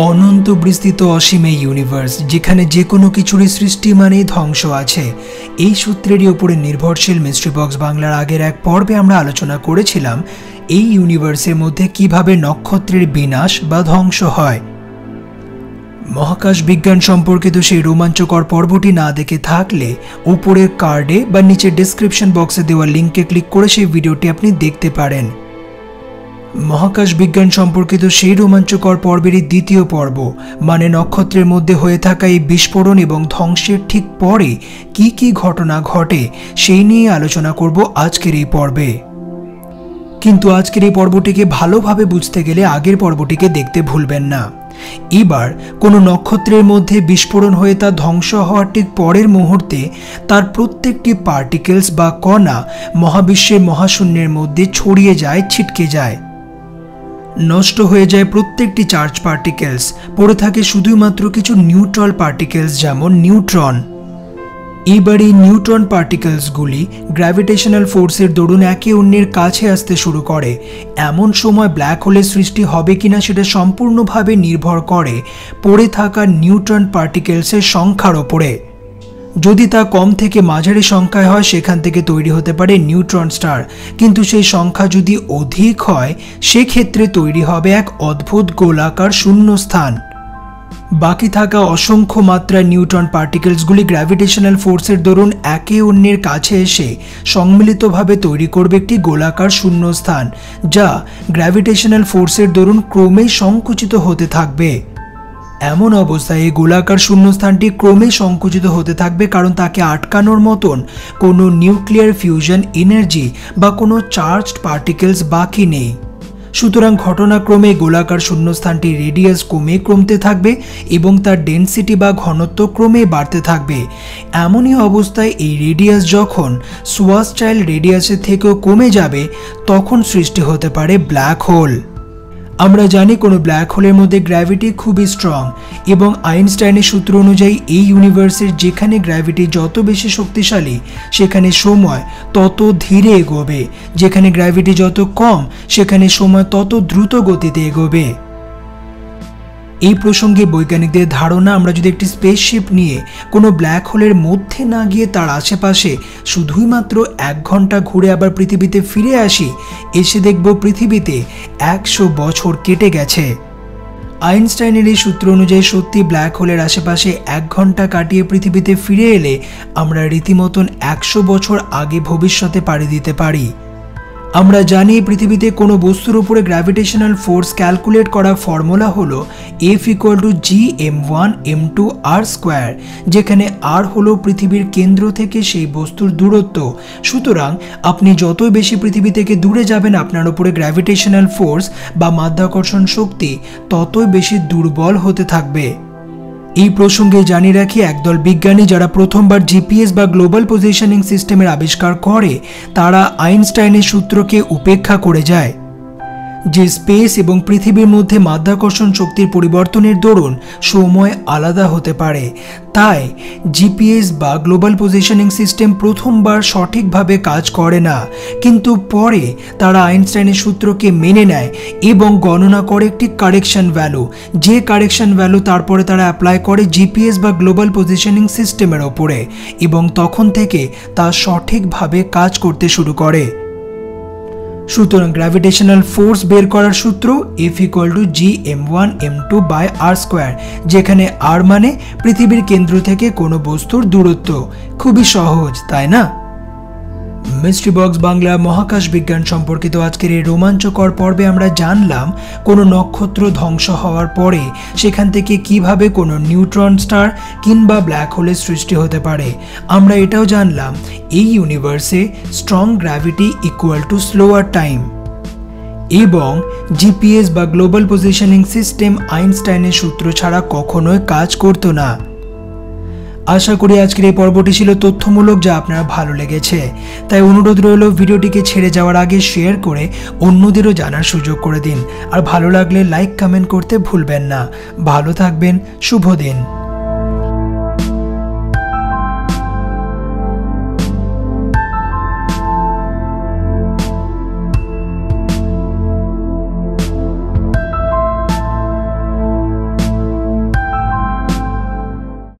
অনন্ত বিস্তৃত অসীম এই ইউনিভার্স, যেখানে যে কোনো কিছুরই সৃষ্টি মানেই ধ্বংস আছে, এই সূত্রেরই ওপরে নির্ভরশীল মিস্ট্রি বক্স বাংলার আগের এক পর্বে আমরা আলোচনা করেছিলাম এই ইউনিভার্সের মধ্যে কিভাবে নক্ষত্রের বিনাশ বা ধ্বংস হয়। মহাকাশ বিজ্ঞান সম্পর্কিত সেই রোমাঞ্চকর পর্বটি না দেখে থাকলে উপরের কার্ডে বা নিচের ডেসক্রিপশন বক্সে দেওয়া লিঙ্কে ক্লিক করে সেই ভিডিওটি আপনি দেখতে পারেন। মহাকাশ বিজ্ঞান সম্পর্কিত সেই রোমাঞ্চকর পর্বেরই দ্বিতীয় পর্ব, মানে নক্ষত্রের মধ্যে হয়ে থাকা এই বিস্ফোরণ এবং ধ্বংসের ঠিক পরে কি কি ঘটনা ঘটে সেই নিয়ে আলোচনা করব আজকের এই পর্বে। কিন্তু আজকের এই পর্বটিকে ভালোভাবে বুঝতে গেলে আগের পর্বটিকে দেখতে ভুলবেন না। এবার কোনো নক্ষত্রের মধ্যে বিস্ফোরণ হয়ে তা ধ্বংস হওয়ার ঠিক পরের মুহূর্তে তার প্রত্যেকটি পার্টিকেলস বা কণা মহাবিশ্বের মহাশূন্যের মধ্যে ছড়িয়ে যায়, ছিটকে যায়, নষ্ট হয়ে যায় প্রত্যেকটি চার্জ পার্টিকেলস। পড়ে থাকে শুধুমাত্র কিছু নিউট্রাল পার্টিকেলস, যেমন নিউট্রন। এবার এই নিউট্রন পার্টিকেলসগুলি গ্র্যাভিটেশনাল ফোর্সের দরুন একে অন্যের কাছে আসতে শুরু করে। এমন সময় ব্ল্যাক হোলের সৃষ্টি হবে কিনা সেটা সম্পূর্ণভাবে নির্ভর করে পড়ে থাকা নিউট্রন পার্টিকেলসের সংখ্যার ওপরে। যদি তা কম থেকে মাঝারি সংখ্যায় হয়, সেখান থেকে তৈরি হতে পারে নিউট্রন স্টার। কিন্তু সেই সংখ্যা যদি অধিক হয়, সেক্ষেত্রে তৈরি হবে এক অদ্ভুত গোলাকার শূন্যস্থান। বাকি থাকা অসংখ্য মাত্রার নিউট্রন পার্টিকেলসগুলি গ্র্যাভিটেশনাল ফোর্সের দরুন একে অন্যের কাছে এসে সম্মিলিতভাবে তৈরি করবে একটি গোলাকার শূন্যস্থান, যা গ্র্যাভিটেশনাল ফোর্সের দরুন ক্রমেই সংকুচিত হতে থাকবে। এমন অবস্থায় এই গোলাকার শূন্যস্থানটি ক্রমেই সংকুচিত হতে থাকবে, কারণ তাকে আটকানোর মতন কোনো নিউক্লিয়ার ফিউশন এনার্জি বা কোনো চার্জড পার্টিকেলস বাকি নেই। সুতরাং ঘটনাক্রমে গোলাকার শূন্যস্থানটির রেডিয়াস কমতে থাকবে এবং তার ডেনসিটি বা ঘনত্ব ক্রমে বাড়তে থাকবে। এমনই অবস্থায় এই রেডিয়াস যখন সোয়ার্সচাইল্ড রেডিয়াসের থেকেও কমে যাবে, তখন সৃষ্টি হতে পারে ব্ল্যাক হোল। আমরা জানি কোনো ব্ল্যাক হোলের মধ্যে গ্র্যাভিটি খুবই স্ট্রং, এবং আইনস্টাইনের সূত্র অনুযায়ী এই ইউনিভার্সের যেখানে গ্র্যাভিটি যত বেশি শক্তিশালী, সেখানে সময় তত ধীরে এগোবে। যেখানে গ্র্যাভিটি যত কম, সেখানে সময় তত দ্রুত গতিতে এগোবে। এই প্রসঙ্গে বৈজ্ঞানিকদের ধারণা, আমরা যদি একটি স্পেসশিপ নিয়ে কোনো ব্ল্যাক হোলের মধ্যে না গিয়ে তার আশেপাশে শুধুই মাত্র 1 ঘন্টা ঘুরে আবার পৃথিবীতে ফিরে আসি, এসে দেখব পৃথিবীতে 100 বছর কেটে গেছে। আইনস্টাইনের এই সূত্র অনুযায়ী সত্যি ব্ল্যাক হোলের আশেপাশে 1 ঘন্টা কাটিয়ে পৃথিবীতে ফিরে এলে আমরা রীতিমতন 100 বছর আগে ভবিষ্যতে পাড়ি দিতে পারি। আমরা জানি পৃথিবীতে কোনো বস্তুর উপরে গ্র্যাভিটেশনাল ফোর্স ক্যালকুলেট করা ফর্মুলা হলো F=gm1m2r², যেখানে r হলো পৃথিবীর কেন্দ্র থেকে সেই বস্তুর দূরত্ব। সুতরাং আপনি যত বেশি পৃথিবী থেকে দূরে যাবেন, আপনার উপরে গ্র্যাভিটেশনাল ফোর্স বা মাধ্যাকর্ষণ শক্তি ততই বেশি দুর্বল হতে থাকবে। এই প্রসঙ্গে জানিয়ে রাখি, একদল বিজ্ঞানী যারা প্রথমবার জিপিএস বা গ্লোবাল পজিশনিং সিস্টেমের আবিষ্কার করে, তারা আইনস্টাইনের সূত্রকে উপেক্ষা করে যায় যে স্পেস এবং পৃথিবীর মধ্যে মাধ্যাকর্ষণ শক্তির পরিবর্তনের দরুন সময় আলাদা হতে পারে। তাই জিপিএস বা গ্লোবাল পজিশনিং সিস্টেম প্রথমবার সঠিকভাবে কাজ করে না, কিন্তু পরে তারা আইনস্টাইনের সূত্রকে মেনে নেয় এবং গণনা করে একটি কারেকশন ভ্যালু, যে কারেকশন ভ্যালু তারপরে তারা অ্যাপ্লাই করে জিপিএস বা গ্লোবাল পজিশনিং সিস্টেমের ওপরে, এবং তখন থেকে তা সঠিকভাবে কাজ করতে শুরু করে। সুতরাং গ্র্যাভিটেশনাল ফোর্স বের করার সূত্র F=gm1m2/r², যেখানে r মানে পৃথিবীর কেন্দ্র থেকে কোনো বস্তুর দূরত্ব। খুবই সহজ, তাই না? মিস্ট্রি বক্স বাংলা মহাকাশ বিজ্ঞান সম্পর্কিত আজকের এই রোমাঞ্চকর পর্বে আমরা জানলাম কোনো নক্ষত্র ধ্বংস হওয়ার পরে সেখান থেকে কিভাবে কোনো নিউট্রন স্টার কিংবা ব্ল্যাক হোলের সৃষ্টি হতে পারে। আমরা এটাও জানলাম এই ইউনিভার্সে strong gravity equal to slower time, এবং জিপিএস বা গ্লোবাল পজিশনিং সিস্টেম আইনস্টাইনের সূত্র ছাড়া কখনোই কাজ করতো না। আশা করি আজকের এই পর্বটি ছিল তথ্যমূলক, যা আপনার ভালো লেগেছে। তাই অনুরোধ রইল, ভিডিওটিকে ছেড়ে যাওয়ার আগে শেয়ার করে অন্যদেরও জানার সুযোগ করে দিন। আর ভালো লাগলে লাইক কমেন্ট করতে ভুলবেন না। ভালো থাকবেন, শুভ দিন।